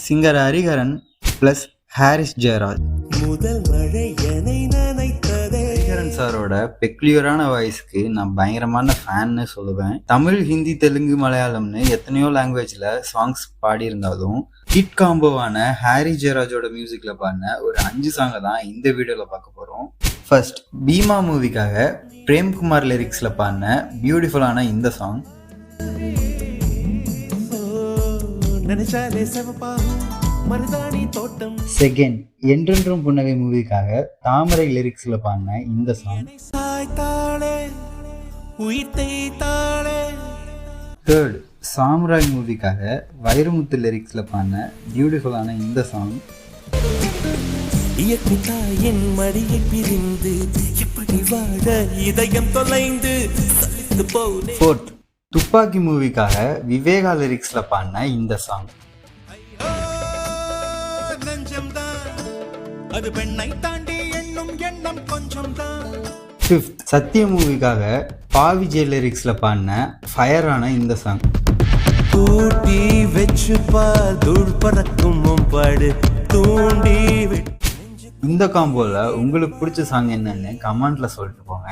Singer Hariharan plus Harris Jayaraj. முதல் மழை என்னை நனைத்ததே. ஹரிஹரன் சாரோட பெக்லியரான வாய்ஸ்க்கு நான் பயங்கரமான ஃபேன்னு சொல்லுவேன். தமிழ், ஹிந்தி, தெலுங்கு, மலையாளம்னு எத்தனையோ லாங்குவேஜ்ல சாங்ஸ் பாடியிருந்தாலும் ஹிட் காம்போவான ஹாரிஸ் ஜெயராஜோட மியூசிக்ல பாடின ஒரு 5 சாங்கை தான் இந்த வீடியோல பார்க்க போறோம். ஃபர்ஸ்ட், பீமா மூவிக்காக பிரேம்குமார் லிரிக்ஸ்ல பாடின பியூட்டிஃபுல்லான இந்த சாங். செகண்ட், என்றென்றும் புன்னகை மூவிக்காக தாமரை லிரிக்ஸ்ல பாடின இந்த சாங். தேர்ட், சாம்ராய் மூவிக்காக வைரமுத்து லிரிக்ஸ்ல பாடின பியூட்டிஃபுல்லான இந்த சாங். ஃபோர்த், துப்பாக்கி மூவிக்காக விவேகா லிரிக்ஸ்ல பாடின இந்த சாங். ஃபிஃப்த், சத்திய மூவிக்காக பாவிஜே லிரிக்ஸ்ல பாடின ஃபயரான இந்த சாங். கூட்டி வெச்சு பார் பறக்கும் பாடு தூண்டி. இந்த காம்போல உங்களுக்கு பிடிச்ச சாங் என்னன்னு கமெண்ட்ல சொல்லிட்டு போங்க.